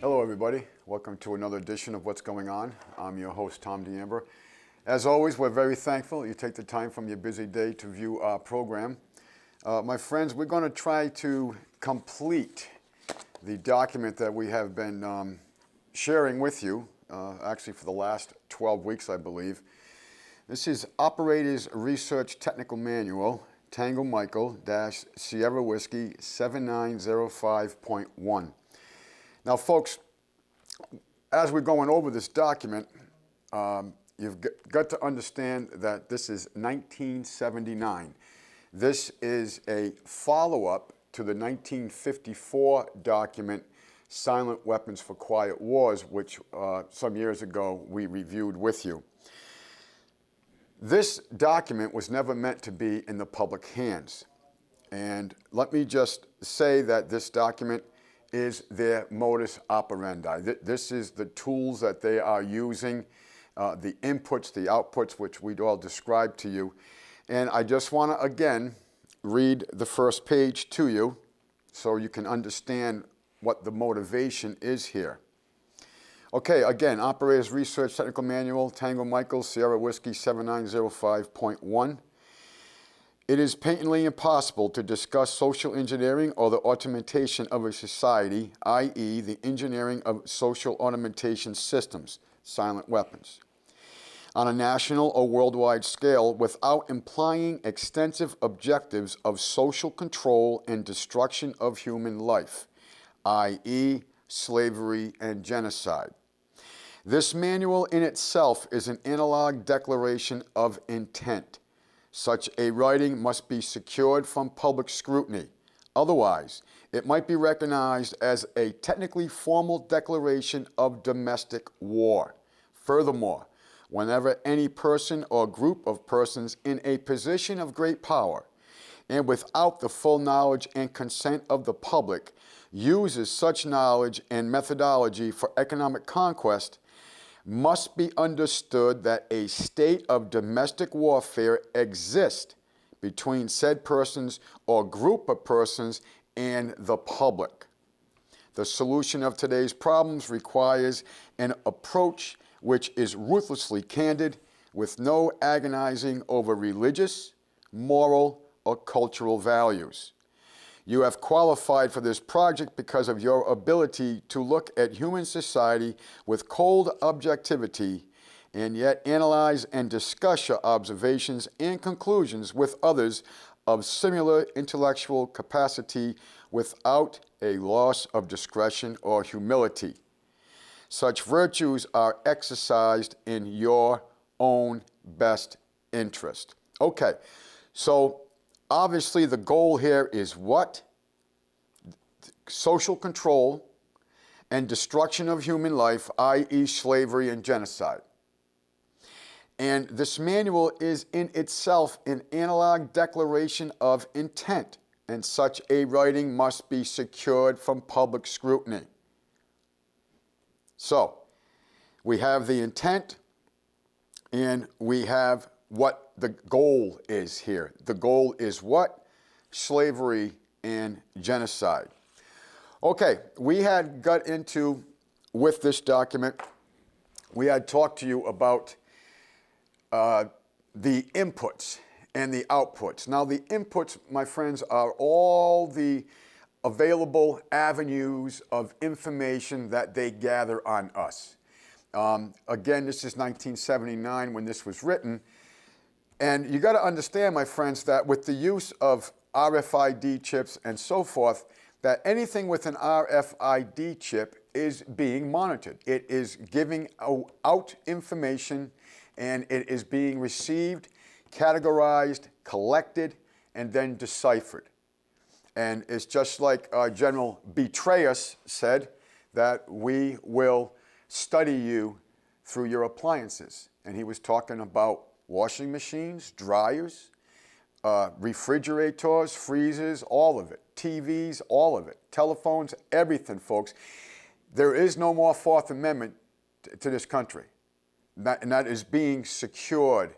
Hello everybody, welcome to another edition of What's Going On. I'm your host, Tom DeAmber. As always, we're very thankful you take the time from your busy day to view our program. My friends, we're going to try to complete the document that we have been sharing with you, actually for the last 12 weeks, I believe. This is Operators Research Technical Manual, Tango Michael Sierra Whiskey 7905.1. Now, folks, as we're going over this document, you've got to understand that this is 1979. This is a follow-up to the 1954 document, Silent Weapons for Quiet Wars, which some years ago we reviewed with you. This document was never meant to be in the public hands. And let me just say that this document is their modus operandi. This is the tools that they are using, the inputs, the outputs, which we'd all described to you. And I just want to, again, read the first page to you so you can understand what the motivation is here. Okay, again, Operators Research Technical Manual, Tango Michael, Sierra Whiskey 7905.1. It is patently impossible to discuss social engineering or the ornamentation of a society, i.e. the engineering of social ornamentation systems, silent weapons, on a national or worldwide scale without implying extensive objectives of social control and destruction of human life, i.e. slavery and genocide. This manual in itself is an analog declaration of intent. Such a writing must be secured from public scrutiny. Otherwise, it might be recognized as a technically formal declaration of domestic war. Furthermore, whenever any person or group of persons in a position of great power and without the full knowledge and consent of the public uses such knowledge and methodology for economic conquest, must be understood that a state of domestic warfare exists between said persons or group of persons and the public. The solution of today's problems requires an approach which is ruthlessly candid, with no agonizing over religious, moral, or cultural values. You have qualified for this project because of your ability to look at human society with cold objectivity and yet analyze and discuss your observations and conclusions with others of similar intellectual capacity without a loss of discretion or humility. Such virtues are exercised in your own best interest. Okay, so obviously, the goal here is what? Social control and destruction of human life, i.e. slavery and genocide. And this manual is in itself an analog declaration of intent, and such a writing must be secured from public scrutiny. So, we have the intent, and we have what the goal is here. The goal is what? Slavery and genocide. Okay, we had got into, with this document, we had talked to you about the inputs and the outputs. Now, the inputs, my friends, are all the available avenues of information that they gather on us. Again, this is 1979 when this was written. And you got to understand, my friends, that with the use of RFID chips and so forth, that anything with an RFID chip is being monitored. It is giving out information, and it is being received, categorized, collected, and then deciphered. And it's just like General Petraeus said, that we will study you through your appliances. And he was talking about washing machines, dryers, refrigerators, freezers, all of it, TVs, all of it, telephones, everything, folks. There is no more Fourth Amendment to this country. And that is being secured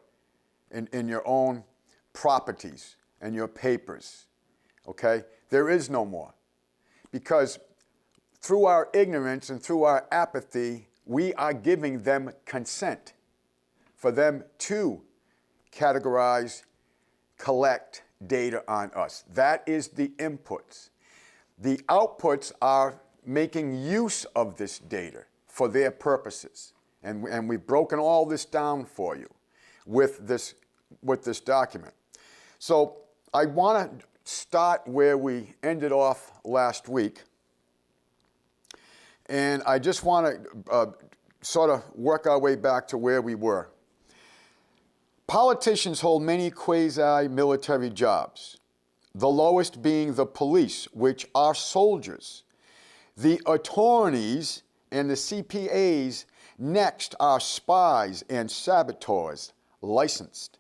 in your own properties and your papers, okay? There is no more. Because through our ignorance and through our apathy, we are giving them consent for them to categorize, collect data on us. That is the inputs. The outputs are making use of this data for their purposes. And we've broken all this down for you with this document. So I want to start where we ended off last week. And I just want to sort of work our way back to where we were. Politicians hold many quasi-military jobs, the lowest being the police, which are soldiers. The attorneys and the CPAs next are spies and saboteurs, licensed.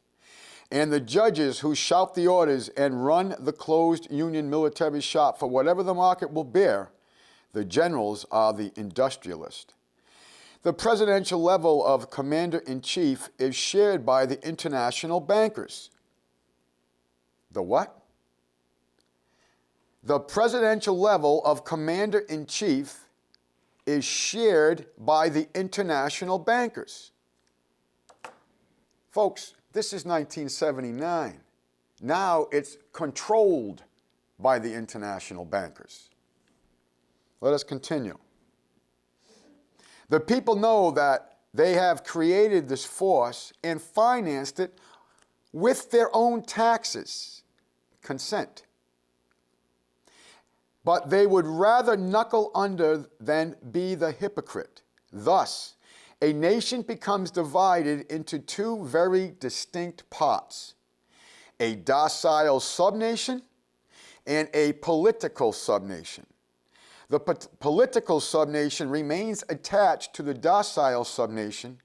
And the judges who shout the orders and run the closed union military shop for whatever the market will bear, the generals are the industrialists. The presidential level of commander-in-chief is shared by the international bankers. The what? The presidential level of commander-in-chief is shared by the international bankers. Folks, this is 1979. Now it's controlled by the international bankers. Let us continue. The people know that they have created this force and financed it with their own taxes, consent. But they would rather knuckle under than be the hypocrite. Thus, a nation becomes divided into two very distinct parts: a docile subnation and a political subnation. The political subnation remains attached to the docile subnation,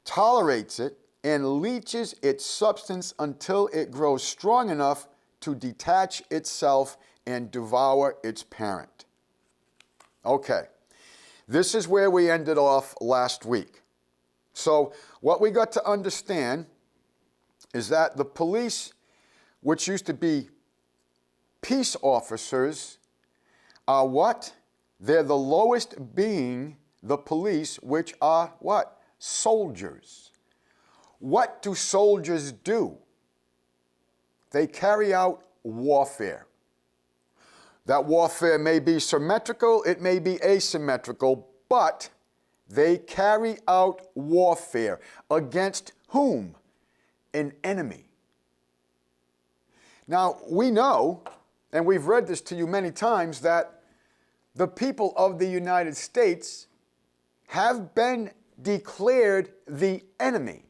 tolerates it, and leeches its substance until it grows strong enough to detach itself and devour its parent. Okay, this is where we ended off last week. So what we got to understand is that the police, which used to be peace officers, are what? They're the lowest being the police, which are what? Soldiers. What do soldiers do? They carry out warfare. That warfare may be symmetrical, it may be asymmetrical, but they carry out warfare against whom? An enemy. Now, we know, and we've read this to you many times, that the people of the United States have been declared the enemy.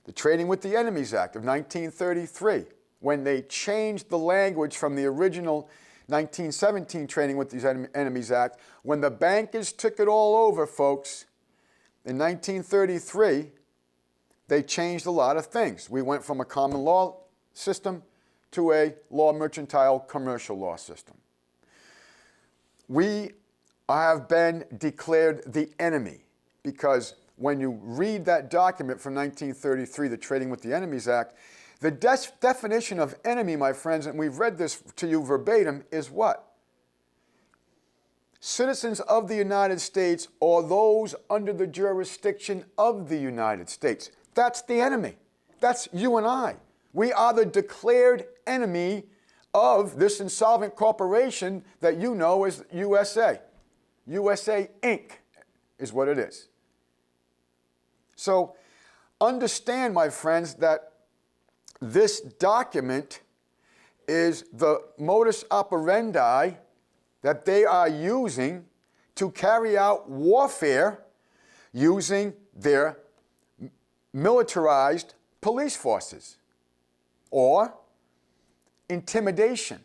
The Trading with the Enemies Act of 1933, when they changed the language from the original 1917 Trading with the Enemies Act, when the bankers took it all over, folks, in 1933, they changed a lot of things. We went from a common law system to a law mercantile commercial law system. We have been declared the enemy because when you read that document from 1933, the Trading with the Enemies Act, the definition of enemy, my friends, and we've read this to you verbatim, is what? Citizens of the United States or those under the jurisdiction of the United States. That's the enemy. That's you and I. We are the declared enemy of this insolvent corporation that you know as USA. USA Inc. is what it is. So understand, my friends, that this document is the modus operandi that they are using to carry out warfare using their militarized police forces or intimidation.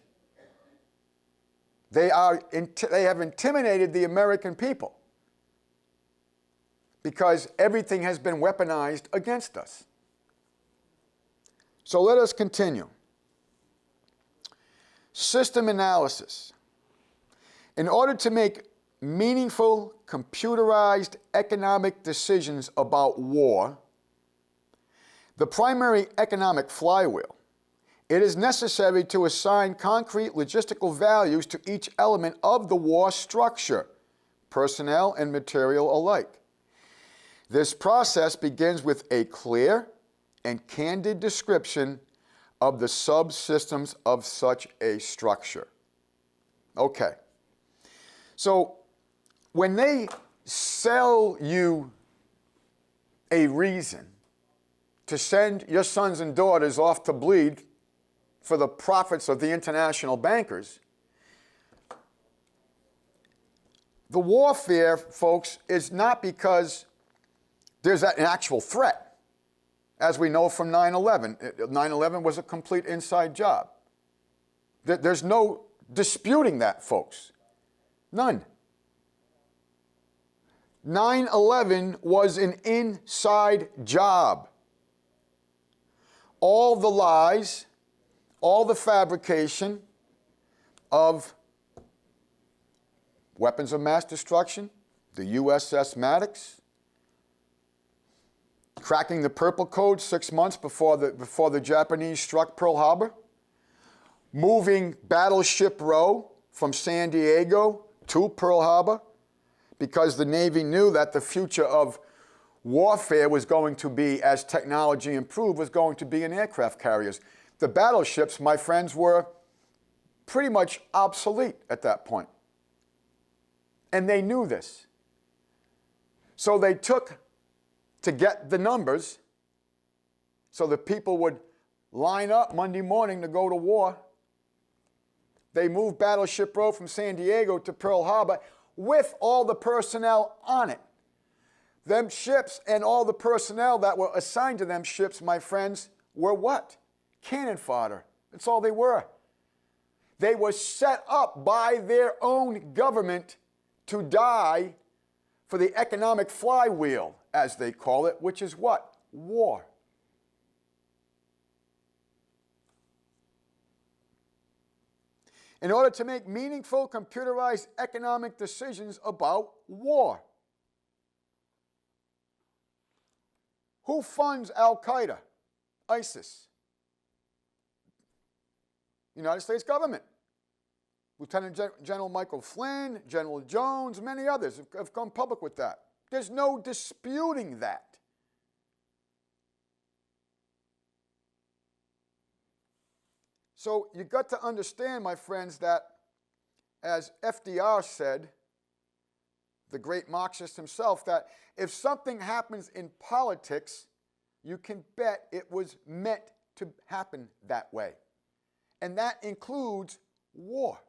They have intimidated the American people because everything has been weaponized against us. So let us continue. System analysis. In order to make meaningful, computerized economic decisions about war, the primary economic flywheel it is necessary to assign concrete logistical values to each element of the war structure, personnel and material alike. This process begins with a clear and candid description of the subsystems of such a structure. Okay. So when they sell you a reason to send your sons and daughters off to bleed for the profits of the international bankers, the warfare, folks, is not because there's an actual threat, as we know from 9/11. 9/11 was a complete inside job. There's no disputing that, folks. None. 9/11 was an inside job. All the lies, all the fabrication of weapons of mass destruction, the USS Maddox, cracking the Purple Code 6 months before the Japanese struck Pearl Harbor, moving Battleship Row from San Diego to Pearl Harbor, because the Navy knew that the future of warfare was going to be, as technology improved, was going to be in aircraft carriers. The battleships, my friends, were pretty much obsolete at that point. And they knew this. So they took, to get the numbers, so that people would line up Monday morning to go to war, they moved Battleship Row from San Diego to Pearl Harbor with all the personnel on it. Them ships and all the personnel that were assigned to them ships, my friends, were what? Cannon fodder. That's all they were. They were set up by their own government to die for the economic flywheel, as they call it, which is what? War. In order to make meaningful computerized economic decisions about war. Who funds Al-Qaeda, ISIS? United States government. Lieutenant General Michael Flynn, General Jones, many others have come public with that. There's no disputing that. So you got to understand, my friends, that as FDR said, the great Marxist himself, that if something happens in politics, you can bet it was meant to happen that way. And that includes war.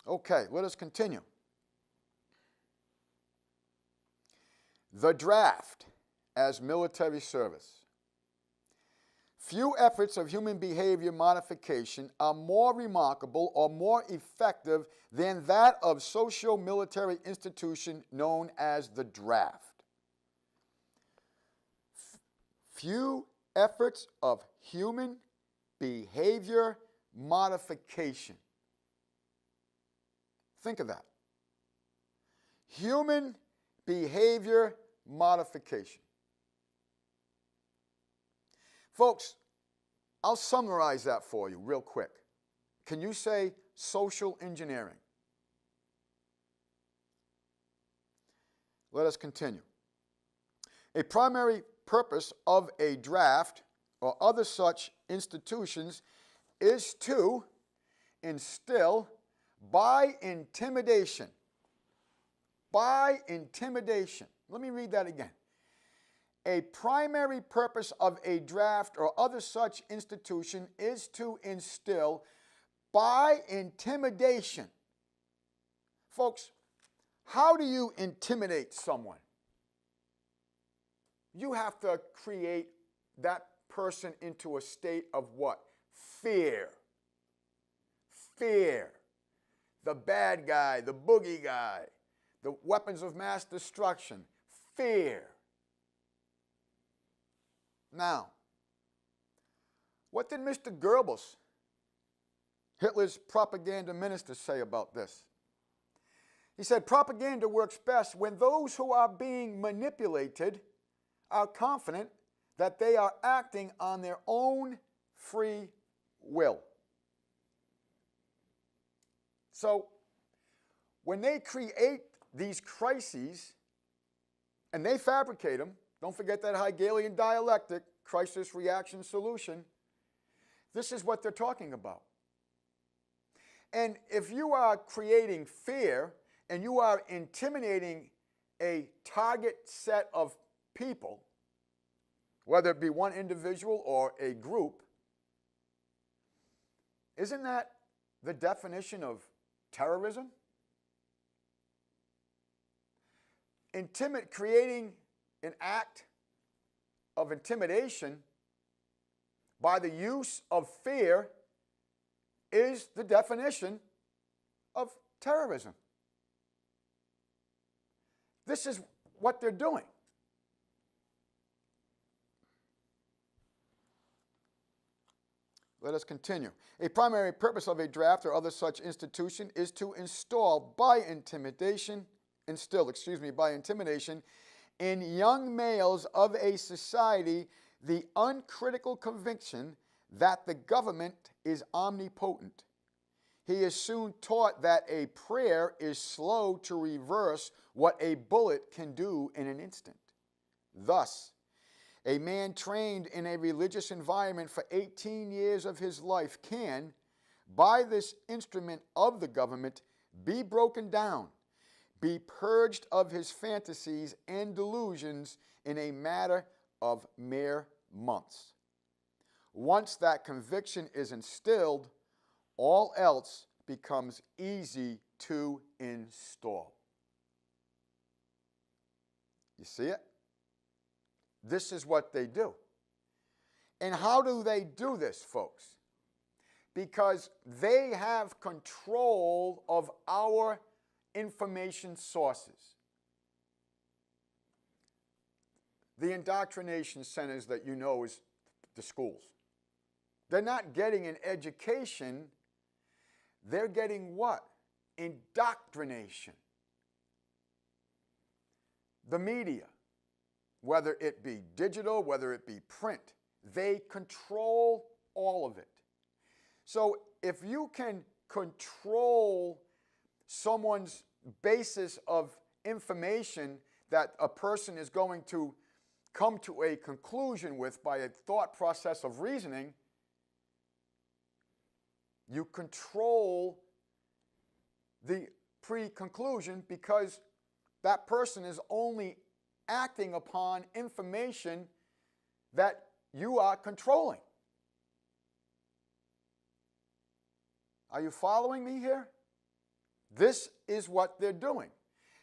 Okay, let us continue. The draft as military service. Few efforts of human behavior modification are more remarkable or more effective than that of socio-military institution known as the draft. Few efforts of human behavior modification. Think of that. Human behavior modification. Folks, I'll summarize that for you real quick. Can you say social engineering? Let us continue. A primary purpose of a draft or other such institutions is to instill by intimidation. By intimidation. Let me read that again. A primary purpose of a draft or other such institution is to instill by intimidation. Folks, how do you intimidate someone? You have to create that person into a state of what? Fear. Fear. The bad guy, the boogie guy, the weapons of mass destruction. Fear. Now, what did Mr. Goebbels, Hitler's propaganda minister, say about this? He said, propaganda works best when those who are being manipulated are confident that they are acting on their own free will. So when they create these crises, and they fabricate them, don't forget that Hegelian dialectic, crisis, reaction, solution, this is what they're talking about. And if you are creating fear and you are intimidating a target set of people, whether it be one individual or a group, isn't that the definition of terrorism? Creating an act of intimidation by the use of fear is the definition of terrorism. This is what they're doing. Let us continue. A primary purpose of a draft or other such institution is to instill by intimidation in young males of a society the uncritical conviction that the government is omnipotent. He is soon taught that a prayer is slow to reverse what a bullet can do in an instant. Thus, a man trained in a religious environment for 18 years of his life can, by this instrument of the government, be broken down, be purged of his fantasies and delusions in a matter of mere months. Once that conviction is instilled, all else becomes easy to install. You see it? This is what they do. And how do they do this, folks? Because they have control of our information sources. The indoctrination centers that you know is the schools. They're not getting an education. They're getting what? Indoctrination. The media, whether it be digital, whether it be print, they control all of it. So if you can control someone's basis of information that a person is going to come to a conclusion with by a thought process of reasoning, you control the pre-conclusion because that person is only acting upon information that you are controlling. Are you following me here? This is what they're doing.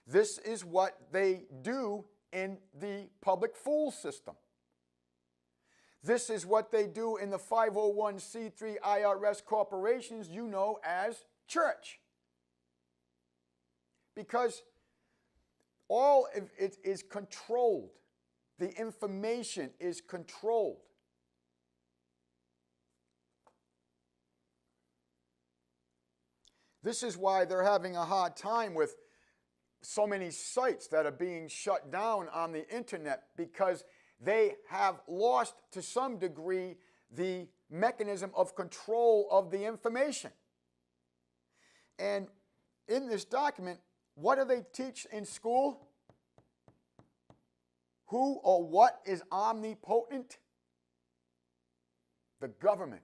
This is what they do in the public fool system. This is what they do in the 501c3 IRS corporations you know as church. Because all of it is controlled. The information is controlled. This is why they're having a hard time with so many sites that are being shut down on the internet, because they have lost to some degree the mechanism of control of the information. And in this document, what do they teach in school? Who or what is omnipotent? The government.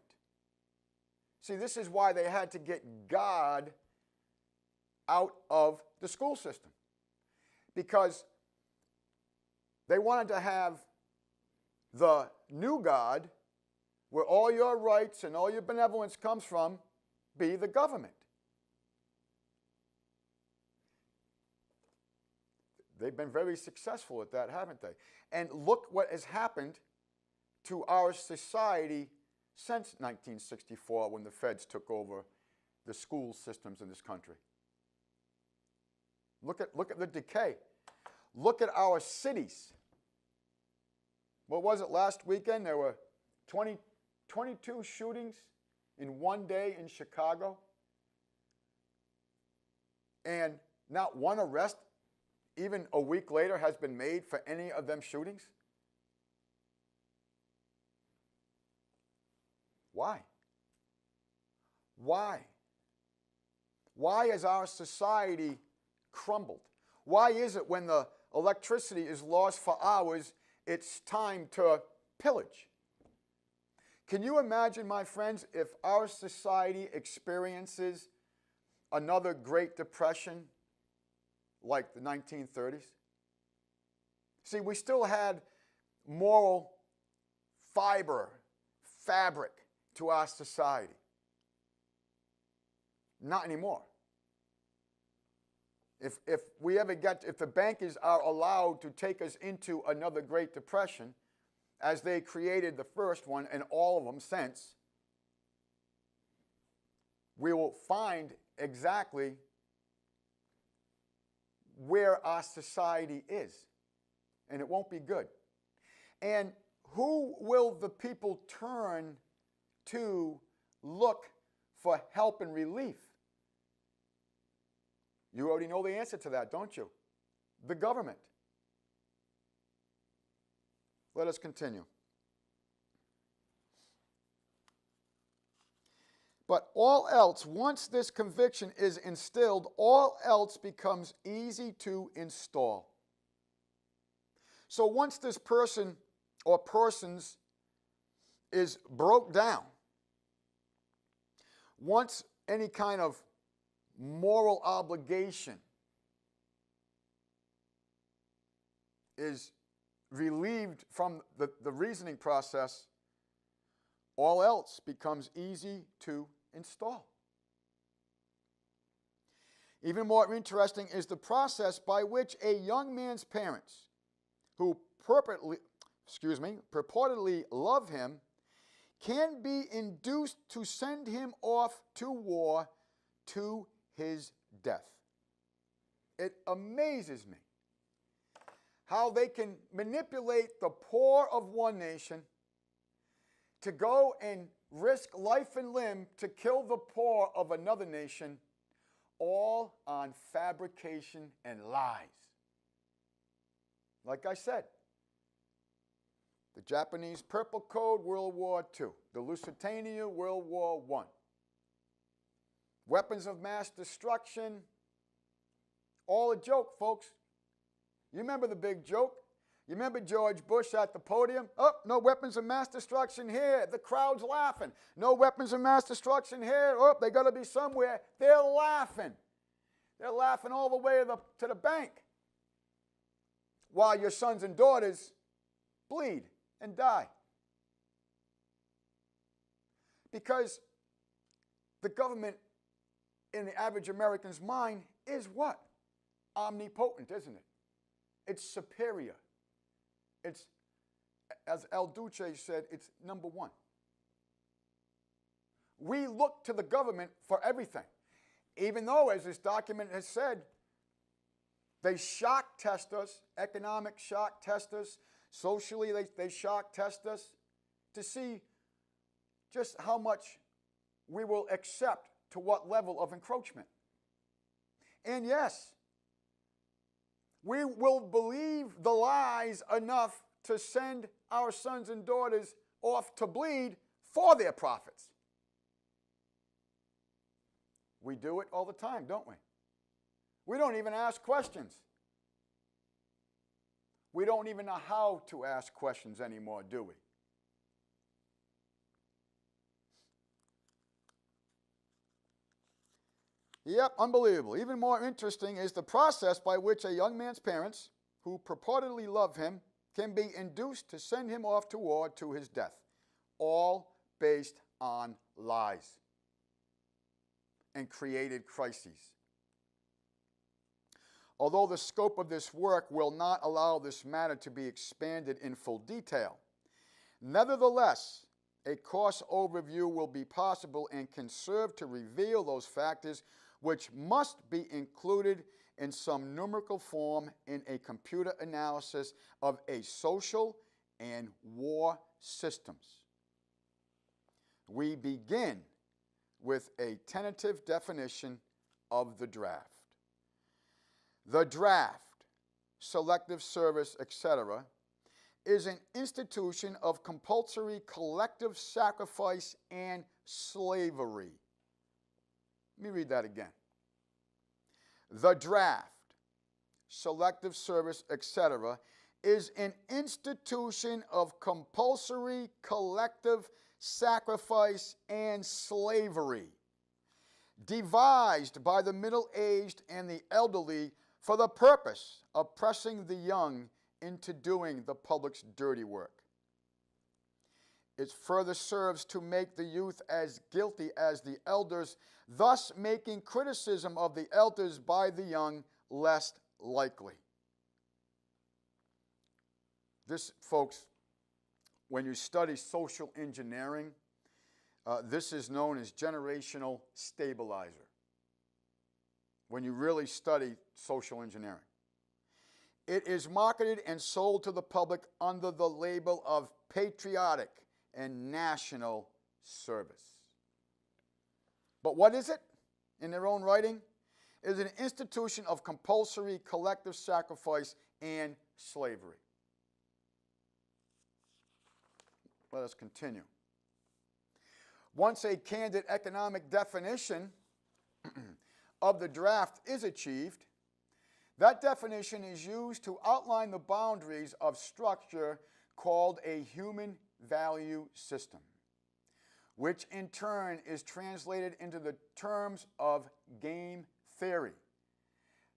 See, this is why they had to get God out of the school system. Because they wanted to have the new God, where all your rights and all your benevolence comes from, be the government. They've been very successful at that, haven't they? And look what has happened to our society since 1964, when the feds took over the school systems in this country. Look at the decay. Look at our cities. What was it last weekend? There were 22 shootings in one day in Chicago. And not one arrest, even a week later, has been made for any of them shootings. Why? Why? Why has our society crumbled? Why is it when the electricity is lost for hours, it's time to pillage? Can you imagine, my friends, if our society experiences another Great Depression like the 1930s? See, we still had moral fabric to our society. Not anymore. If the bankers are allowed to take us into another Great Depression, as they created the first one and all of them since, we will find exactly where our society is. And it won't be good. And who will the people turn to look for help and relief? You already know the answer to that, don't you? The government. Let us continue. But all else, once this conviction is instilled, all else becomes easy to install. So once this person or persons is broke down, once any kind of moral obligation is relieved from the reasoning process, all else becomes easy to install. Even more interesting is the process by which a young man's parents, who purportedly love him, can be induced to send him off to war to his death. It amazes me how they can manipulate the poor of one nation to go and risk life and limb to kill the poor of another nation, all on fabrication and lies. Like I said, the Japanese Purple Code, World War II. The Lusitania, World War I. Weapons of mass destruction, all a joke, folks. You remember the big joke? You remember George Bush at the podium? Oh, no weapons of mass destruction here. The crowd's laughing. No weapons of mass destruction here. Oh, they got to be somewhere. They're laughing. They're laughing all the way to the bank, while your sons and daughters bleed and die. Because the government, in the average American's mind, is what? Omnipotent, isn't it? It's superior. It's, as El Duce said, it's number one. We look to the government for everything. Even though, as this document has said, they shock test us, economic shock test us, socially they shock test us to see just how much we will accept, to what level of encroachment. And yes, we will believe the lies enough to send our sons and daughters off to bleed for their profits. We do it all the time, don't we? We don't even ask questions. We don't even know how to ask questions anymore, do we? Yep, unbelievable. Even more interesting is the process by which a young man's parents, who purportedly love him, can be induced to send him off to war to his death, all based on lies and created crises. Although the scope of this work will not allow this matter to be expanded in full detail, nevertheless, a course overview will be possible and can serve to reveal those factors which must be included in some numerical form in a computer analysis of a social and war systems. We begin with a tentative definition of the draft. The draft, selective service, etc., is an institution of compulsory collective sacrifice and slavery. Let me read that again. The draft, selective service, etc., is an institution of compulsory collective sacrifice and slavery, devised by the middle-aged and the elderly for the purpose of pressing the young into doing the public's dirty work. It further serves to make the youth as guilty as the elders, thus making criticism of the elders by the young less likely. This, folks, when you study social engineering, this is known as generational stabilizer. When you really study social engineering, it is marketed and sold to the public under the label of patriotic and national service. But what is it? In their own writing, it is an institution of compulsory collective sacrifice and slavery. Let us continue. Once a candid economic definition of the draft is achieved, that definition is used to outline the boundaries of structure called a human value system, which in turn is translated into the terms of game theory.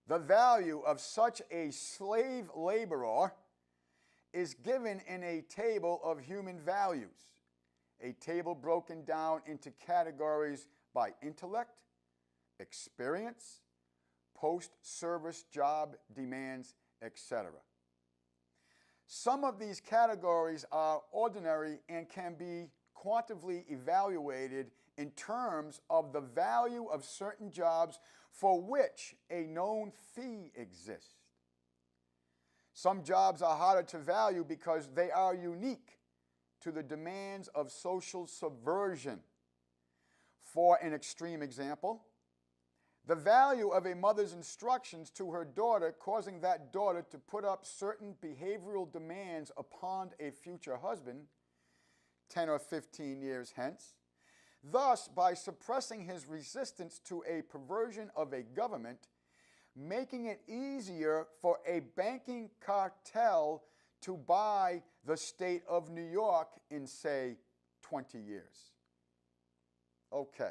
The value of such a slave laborer is given in a table of human values, a table broken down into categories by intellect, experience, post-service job demands, etc. Some of these categories are ordinary and can be quantitatively evaluated in terms of the value of certain jobs for which a known fee exists. Some jobs are harder to value because they are unique to the demands of social subversion. For an extreme example, the value of a mother's instructions to her daughter causing that daughter to put up certain behavioral demands upon a future husband 10 or 15 years hence, thus by suppressing his resistance to a perversion of a government, making it easier for a banking cartel to buy the state of New York in, say, 20 years. Okay.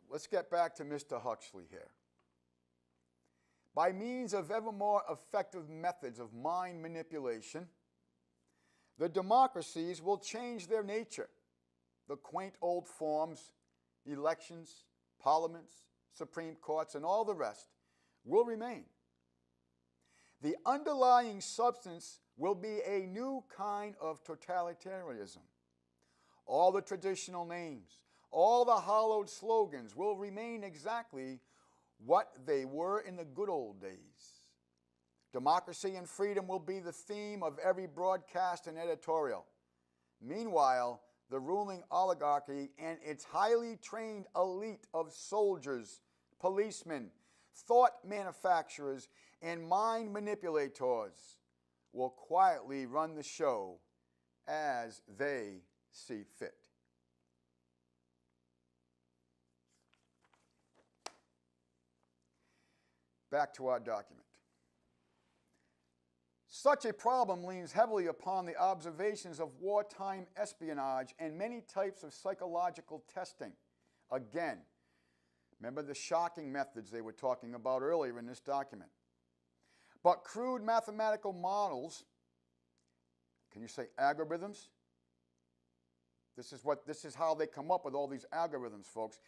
Let's get back to Mr. Huxley here. By means of ever more effective methods of mind manipulation, the democracies will change their nature. The quaint old forms, elections, parliaments, Supreme Courts, and all the rest will remain. The underlying substance will be a new kind of totalitarianism. All the traditional names, all the hallowed slogans will remain exactly what they were in the good old days. Democracy and freedom will be the theme of every broadcast and editorial. Meanwhile, the ruling oligarchy and its highly trained elite of soldiers, policemen, thought manufacturers, and mind manipulators will quietly run the show as they see fit. Back to our document. Such a problem leans heavily upon the observations of wartime espionage and many types of psychological testing. Again, remember the shocking methods they were talking about earlier in this document. But crude mathematical models, can you say algorithms? This is how they come up with all these algorithms, folks,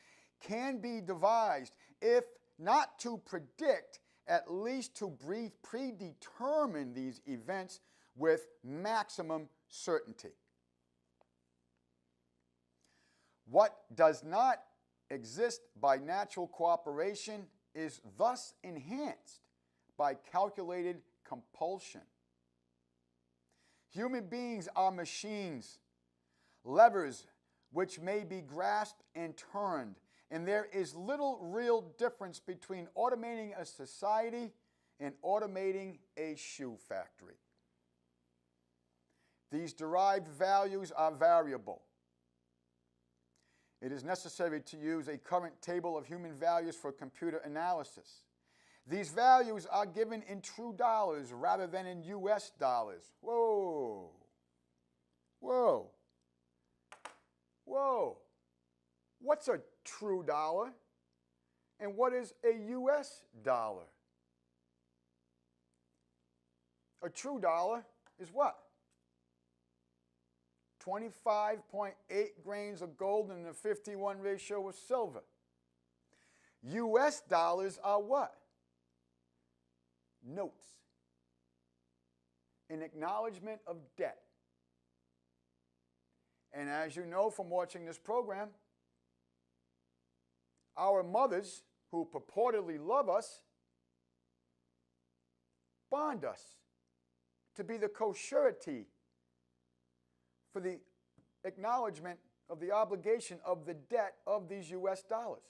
can be devised, if not to predict, at least to predetermine these events with maximum certainty. What does not exist by natural cooperation is thus enhanced by calculated compulsion. Human beings are machines, levers which may be grasped and turned, and there is little real difference between automating a society and automating a shoe factory. These derived values are variable. It is necessary to use a current table of human values for computer analysis. These values are given in true dollars rather than in US dollars. Whoa. Whoa. Whoa. What's a true dollar? And what is a US dollar? A true dollar is what? 25.8 grains of gold and a 51 ratio of silver. US dollars are what? Notes. An acknowledgement of debt. And as you know from watching this program, our mothers, who purportedly love us, bond us to be the co-surety for the acknowledgement of the obligation of the debt of these US dollars.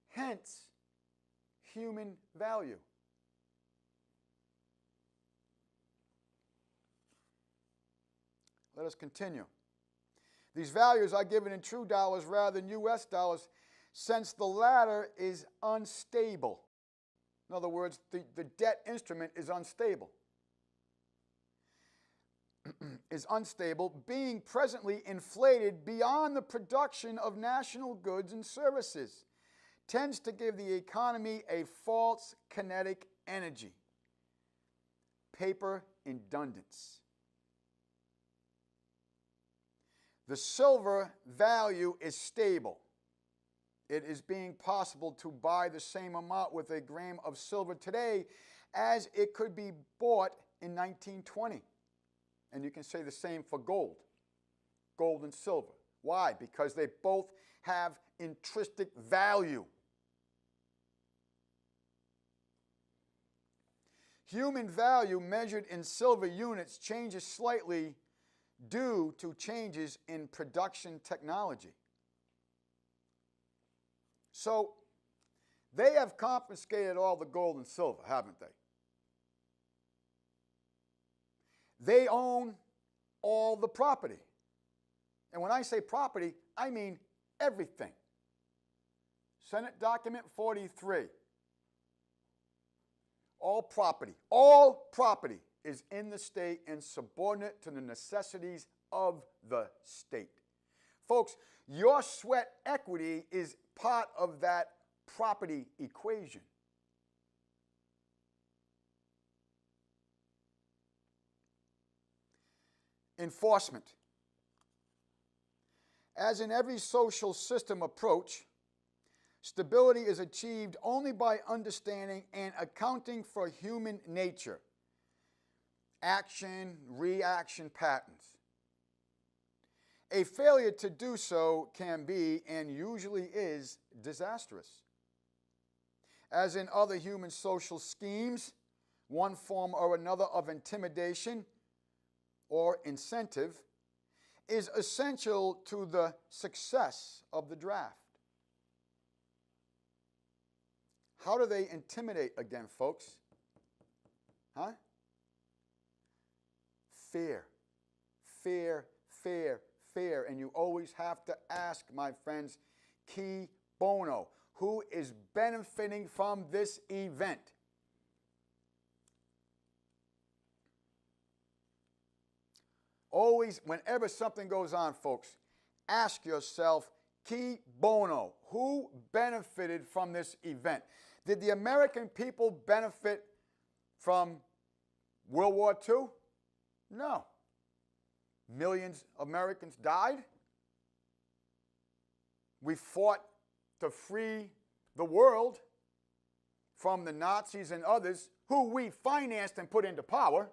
Hence, human value. Let us continue. These values are given in true dollars rather than US dollars, since the latter is unstable. In other words, the debt instrument is unstable. Is unstable, being presently inflated beyond the production of national goods and services, tends to give the economy a false kinetic energy. Paper indundance. The silver value is stable. It is being possible to buy the same amount with a gram of silver today as it could be bought in 1920. And you can say the same for gold and silver. Why? Because they both have intrinsic value. Human value measured in silver units changes slightly due to changes in production technology. So, they have confiscated all the gold and silver, haven't they? They own all the property. And when I say property, I mean everything. Senate Document 43. All property is in the state and subordinate to the necessities of the state. Folks, your sweat equity is part of that property equation. Enforcement. As in every social system approach, stability is achieved only by understanding and accounting for human nature, action, reaction patterns. A failure to do so can be, and usually is, disastrous. As in other human social schemes, one form or another of intimidation or incentive is essential to the success of the draft. How do they intimidate again, folks? Huh? Fear. Fear, fear, fear. And you always have to ask, my friends, qui bono, who is benefiting from this event? Always, whenever something goes on, folks, ask yourself, qui bono, who benefited from this event? Did the American people benefit from World War II? No. Millions of Americans died. We fought to free the world from the Nazis and others who we financed and put into power.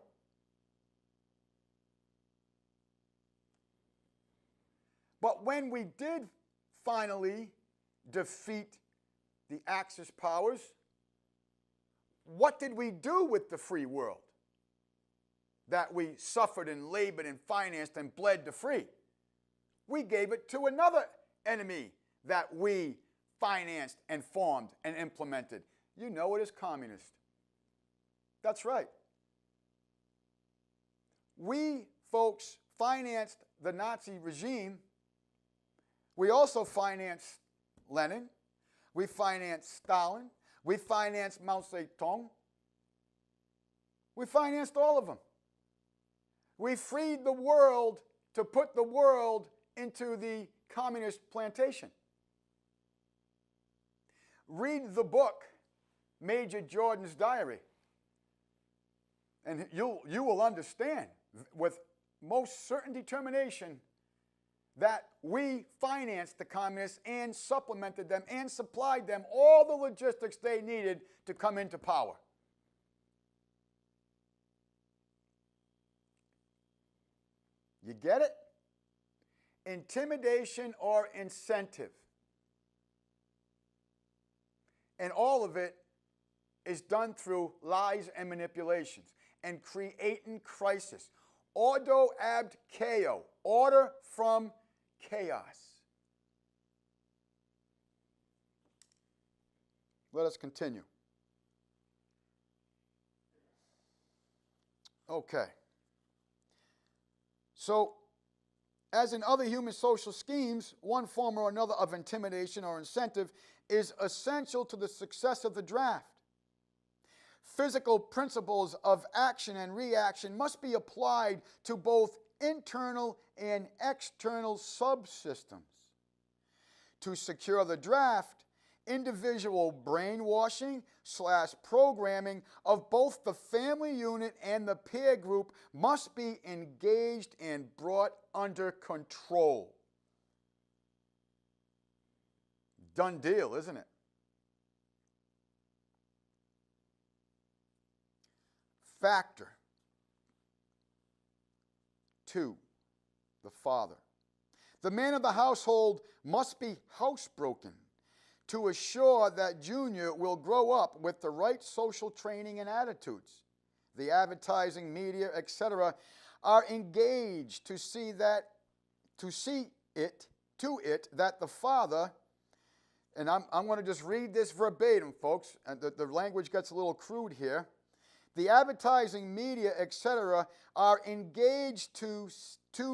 But when we did finally defeat the Axis powers, what did we do with the free world that we suffered and labored and financed and bled to free? We gave it to another enemy that we financed and formed and implemented. You know it is communist. That's right. We, folks, financed the Nazi regime. We also financed Lenin. We financed Stalin. We financed Mao Zedong. We financed all of them. We freed the world to put the world into the communist plantation. Read the book, Major Jordan's Diary, and you will understand with most certain determination that we financed the communists and supplemented them and supplied them all the logistics they needed to come into power. You get it? Intimidation or incentive. And all of it is done through lies and manipulations and creating crisis. Ordo ab chaos, order from chaos. Let us continue. Okay. So, as in other human social schemes, one form or another of intimidation or incentive is essential to the success of the draft. Physical principles of action and reaction must be applied to both internal and external subsystems. To secure the draft, individual brainwashing / programming of both the family unit and the peer group must be engaged and brought under control. Done deal, isn't it? Factor 2, the father. The man of the household must be housebroken to assure that Junior will grow up with the right social training and attitudes. The advertising, media, etc., are engaged to see it that the father, and I'm going to just read this verbatim, folks, and the language gets a little crude here. The advertising, media, etc., are engaged to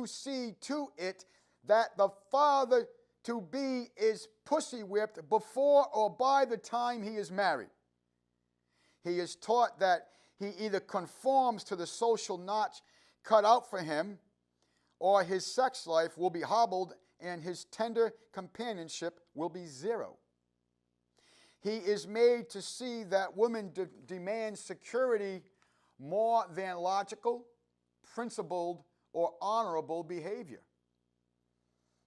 see to it that the father to be is pussy whipped before or by the time he is married. He is taught that he either conforms to the social notch cut out for him, or his sex life will be hobbled and his tender companionship will be zero. He is made to see that women demand security more than logical, principled, or honorable behavior.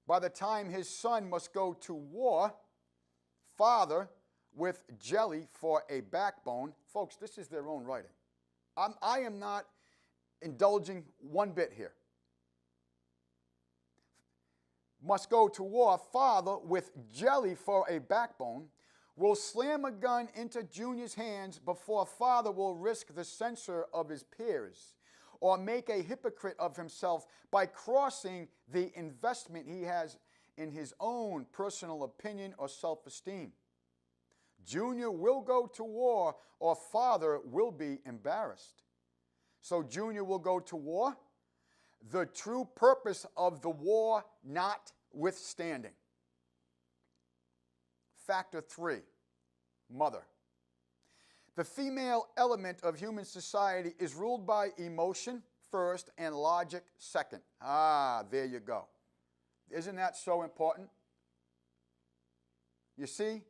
By the time his son must go to war, father with jelly for a backbone, folks, this is their own writing. I am not indulging one bit here. Must go to war, father with jelly for a backbone will slam a gun into Junior's hands before father will risk the censure of his peers or make a hypocrite of himself by crossing the investment he has in his own personal opinion or self-esteem. Junior will go to war or father will be embarrassed. So Junior will go to war, the true purpose of the war notwithstanding. Factor 3, mother. The female element of human society is ruled by emotion first and logic second. There you go. Isn't that so important? You see?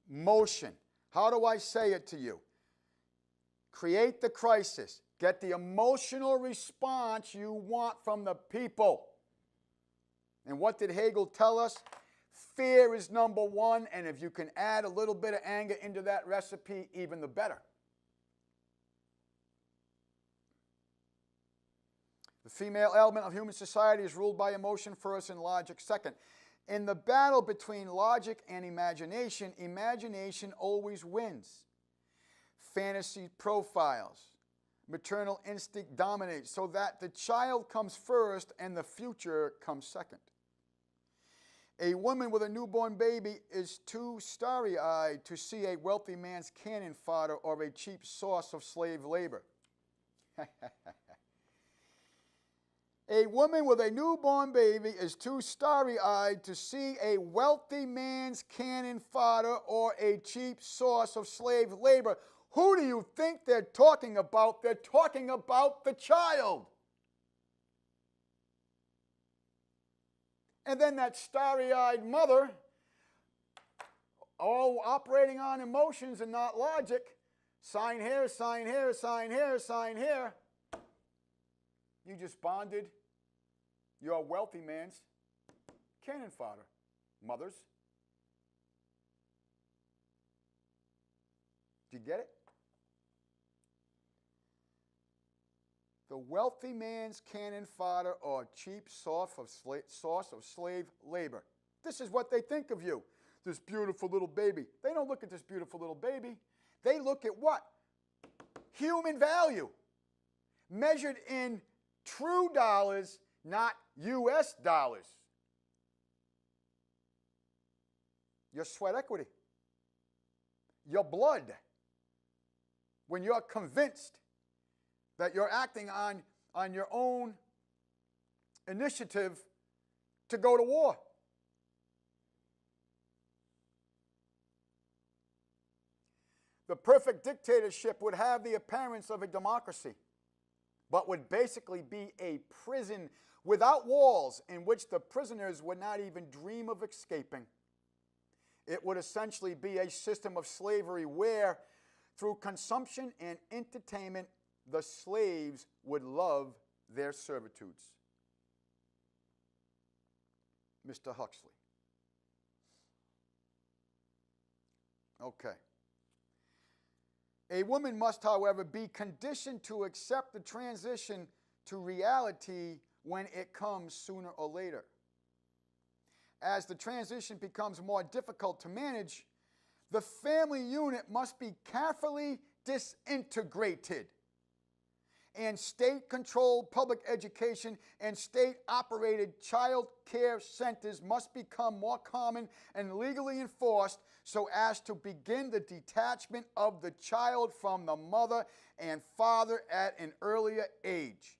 Motion. How do I say it to you? Create the crisis. Get the emotional response you want from the people. And what did Hegel tell us? Fear is number one, and if you can add a little bit of anger into that recipe, even the better. The female element of human society is ruled by emotion first and logic second. In the battle between logic and imagination, imagination always wins. Fantasy profiles, maternal instinct dominates so that the child comes first and the future comes second. A woman with a newborn baby is too starry-eyed to see a wealthy man's cannon fodder or a cheap source of slave labor. A woman with a newborn baby is too starry-eyed to see a wealthy man's cannon fodder or a cheap source of slave labor. Who do you think they're talking about? They're talking about the child. And then that starry-eyed mother, all operating on emotions and not logic, sign here, sign here, sign here, sign here. You just bonded your wealthy man's cannon fodder, mothers. Do you get it? The wealthy man's cannon fodder or cheap source of slave labor. This is what they think of you, this beautiful little baby. They don't look at this beautiful little baby. They look at what? Human value, measured in true dollars, not U.S. dollars. Your sweat equity, your blood. When you're convinced that you're acting on your own initiative to go to war. The perfect dictatorship would have the appearance of a democracy, but would basically be a prison without walls in which the prisoners would not even dream of escaping. It would essentially be a system of slavery where, through consumption and entertainment, the slaves would love their servitudes. Mr. Huxley. Okay. A woman must, however, be conditioned to accept the transition to reality when it comes sooner or later. As the transition becomes more difficult to manage, the family unit must be carefully disintegrated, and state-controlled public education and state-operated child care centers must become more common and legally enforced so as to begin the detachment of the child from the mother and father at an earlier age.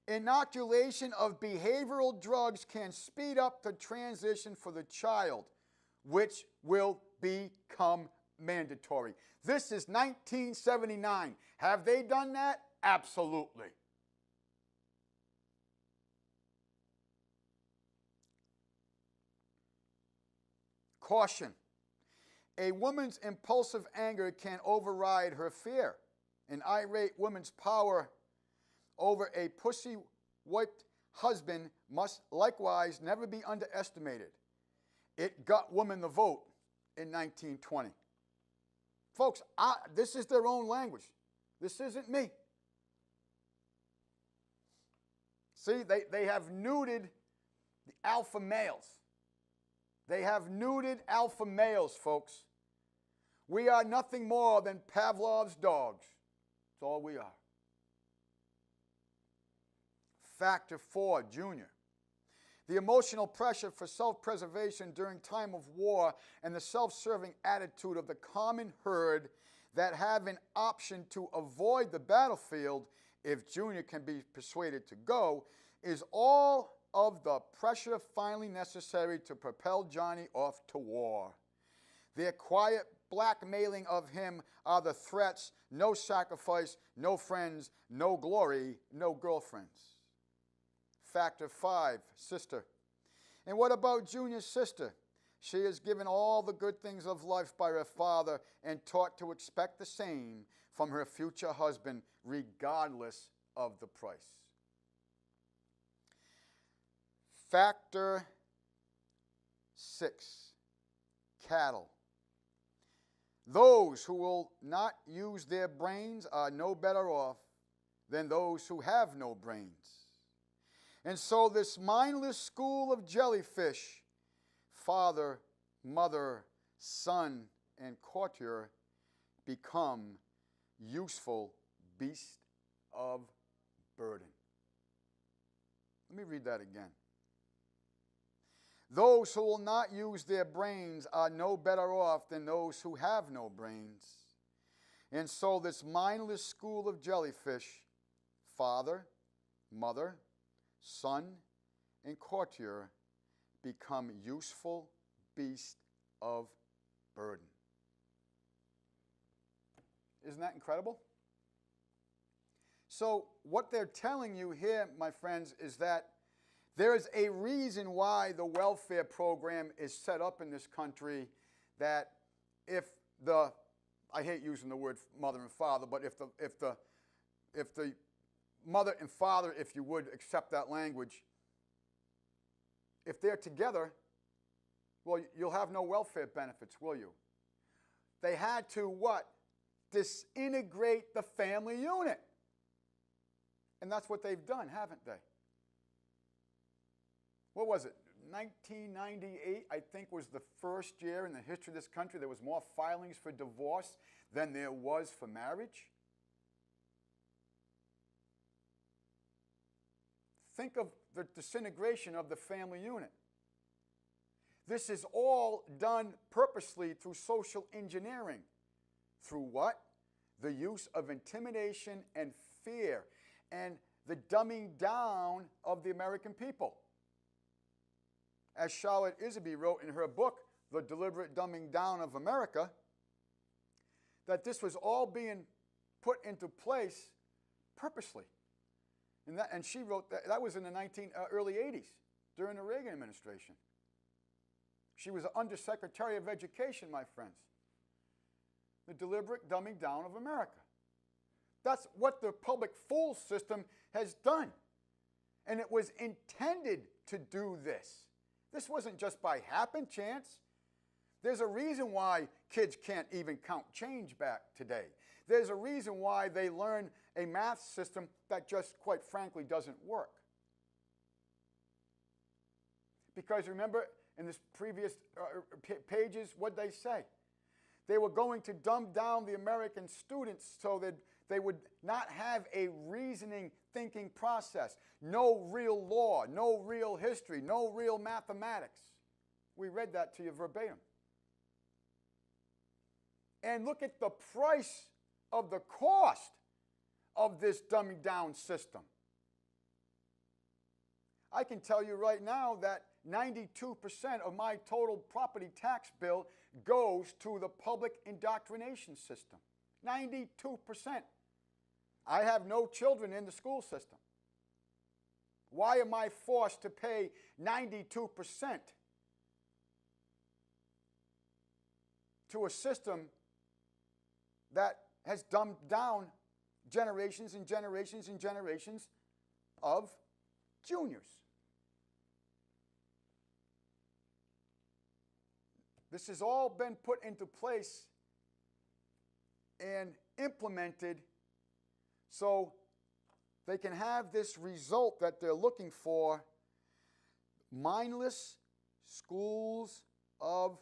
Inoculation of behavioral drugs can speed up the transition for the child, which will become mandatory. This is 1979. Have they done that? Absolutely. Caution. A woman's impulsive anger can override her fear. An irate woman's power over a pussy-whipped husband must likewise never be underestimated. It got women the vote in 1920. Folks, this is their own language. This isn't me. See, they have neutered the alpha males. They have neutered alpha males, folks. We are nothing more than Pavlov's dogs. That's all we are. Factor 4, Junior. The emotional pressure for self-preservation during time of war and the self-serving attitude of the common herd that have an option to avoid the battlefield, if Junior can be persuaded to go, is all of the pressure finally necessary to propel Johnny off to war. Their quiet blackmailing of him are the threats: no sacrifice, no friends, no glory, no girlfriends. Factor 5, sister. And what about Junior's sister? She is given all the good things of life by her father and taught to expect the same from her future husband, regardless of the price. Factor 6, cattle. Those who will not use their brains are no better off than those who have no brains. And so this mindless school of jellyfish, father, mother, son, and courtier, become useful beasts of burden. Let me read that again. Those who will not use their brains are no better off than those who have no brains. And so this mindless school of jellyfish, father, mother, son, and courtier, become useful beasts of burden. Isn't that incredible? So what they're telling you here, my friends, is that there is a reason why the welfare program is set up in this country, that if the, I hate using the word mother and father, but if the mother and father, if you would accept that language, if they're together, well, you'll have no welfare benefits, will you? They had to what? Disintegrate the family unit. And that's what they've done, haven't they? What was it? 1998, I think, was the first year in the history of this country there was more filings for divorce than there was for marriage. Think of the disintegration of the family unit. This is all done purposely through social engineering. Through what? The use of intimidation and fear and the dumbing down of the American people. As Charlotte Iserbyt wrote in her book, The Deliberate Dumbing Down of America, that this was all being put into place purposely. And she wrote that was in the early 80s, during the Reagan administration. She was the Undersecretary of Education, my friends. The deliberate dumbing down of America. That's what the public fool system has done. And it was intended to do this. This wasn't just by happen chance. There's a reason why kids can't even count change back today. There's a reason why they learn a math system that just, quite frankly, doesn't work. Because remember, in this previous pages, what they say? They were going to dumb down the American students so that they would not have a reasoning, thinking process. No real law, no real history, no real mathematics. We read that to you verbatim. And look at the price of the cost of this dumbing down system. I can tell you right now that 92% of my total property tax bill goes to the public indoctrination system. 92%. I have no children in the school system. Why am I forced to pay 92% to a system that has dumbed down generations and generations and generations of juniors? This has all been put into place and implemented so they can have this result that they're looking for: mindless schools of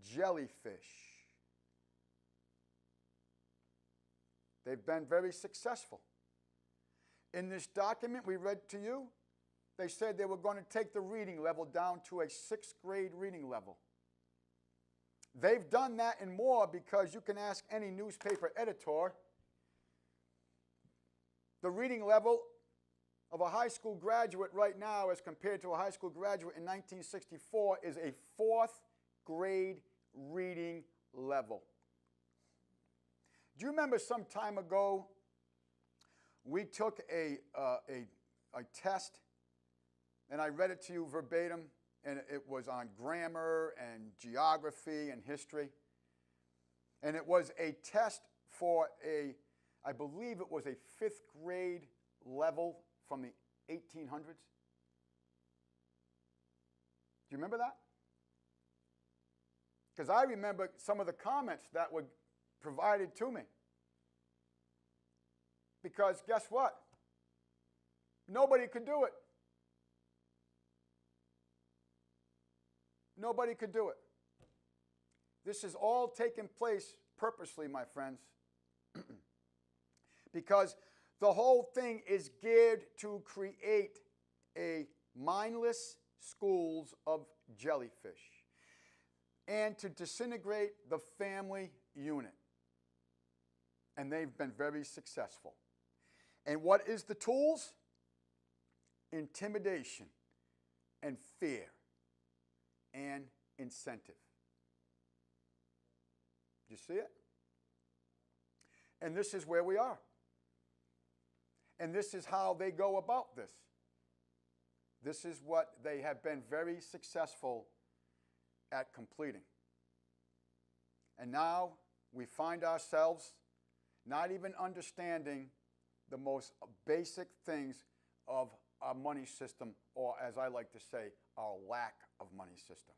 jellyfish. They've been very successful. In this document we read to you, they said they were going to take the reading level down to a 6th grade reading level. They've done that and more, because you can ask any newspaper editor. The reading level of a high school graduate right now as compared to a high school graduate in 1964 is a 4th grade reading level. Do you remember some time ago we took a test, and I read it to you verbatim? And it was on grammar and geography and history. And it was a test for I believe it was a 5th grade level from the 1800s. Do you remember that? Because I remember some of the comments that were provided to me. Because guess what? Nobody could do it. Nobody could do it. This has all taken place purposely, my friends, because the whole thing is geared to create a mindless schools of jellyfish, and to disintegrate the family unit. And they've been very successful. And what is the tools? Intimidation and fear and incentive. Do you see it? And this is where we are. And this is how they go about this. This is what they have been very successful at completing. And now we find ourselves not even understanding the most basic things of our money system, or as I like to say, our lack of money system.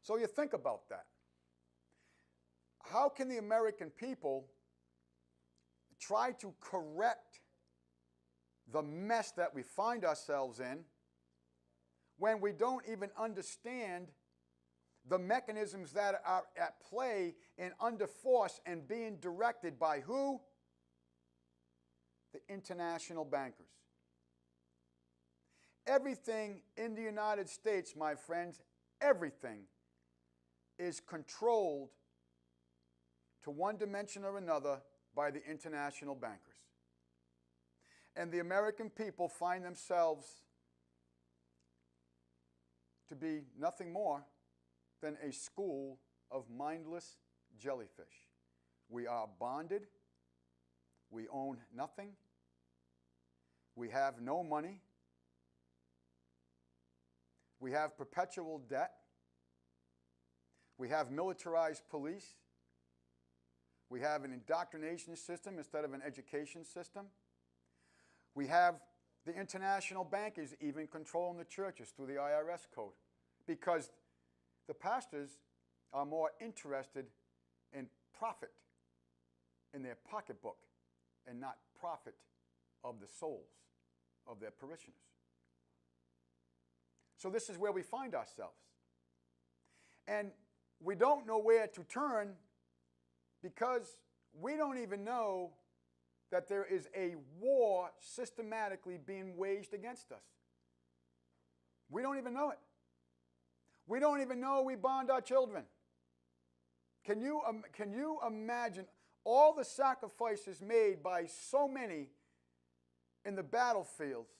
So you think about that. How can the American people try to correct the mess that we find ourselves in when we don't even understand the mechanisms that are at play and under force and being directed by who? The international bankers. Everything in the United States, my friends, everything is controlled to one dimension or another by the international bankers. And the American people find themselves to be nothing more than a school of mindless jellyfish. We are bonded. We own nothing. We have no money. We have perpetual debt. We have militarized police. We have an indoctrination system instead of an education system. We have the international bankers even controlling the churches through the IRS code, because the pastors are more interested in profit in their pocketbook and not profit of the souls of their parishioners. So this is where we find ourselves. And we don't know where to turn, because we don't even know that there is a war systematically being waged against us. We don't even know it. We don't even know we bond our children. Can you imagine all the sacrifices made by so many in the battlefields?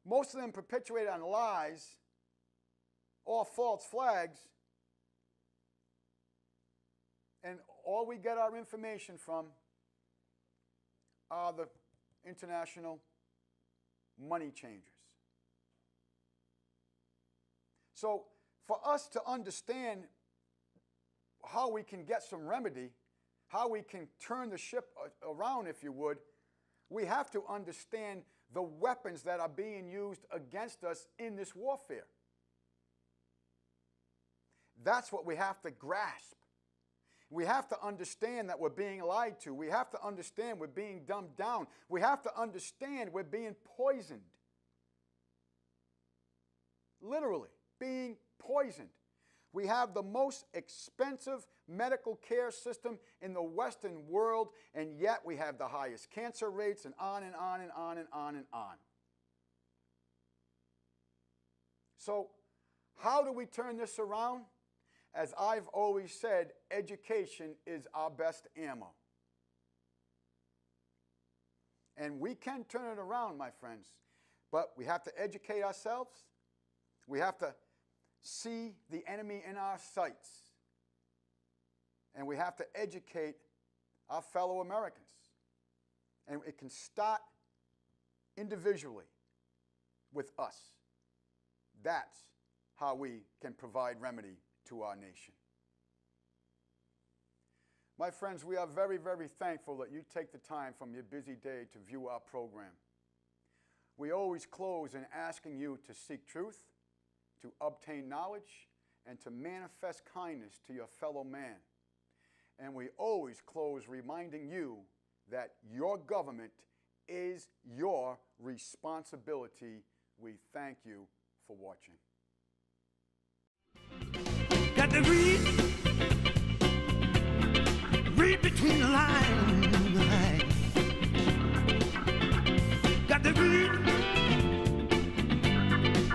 Most of them perpetuated on lies, all false flags, and all we get our information from are the international money changers. So for us to understand how we can get some remedy, how we can turn the ship around, if you would, we have to understand the weapons that are being used against us in this warfare. That's what we have to grasp. We have to understand that we're being lied to. We have to understand we're being dumbed down. We have to understand we're being poisoned. Literally, being poisoned. We have the most expensive medical care system in the Western world, and yet we have the highest cancer rates, and on and on and on and on and on. So, how do we turn this around? As I've always said, education is our best ammo. And we can turn it around, my friends, but we have to educate ourselves. We have to see the enemy in our sights. And we have to educate our fellow Americans. And it can start individually with us. That's how we can provide remedy to our nation. My friends, we are very, very thankful that you take the time from your busy day to view our program. We always close in asking you to seek truth, to obtain knowledge, and to manifest kindness to your fellow man. And we always close reminding you that your government is your responsibility. We thank you for watching. Got to read between the lines. Got to read,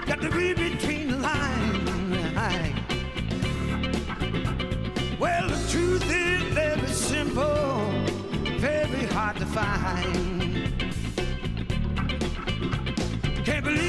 got to fine. Can't believe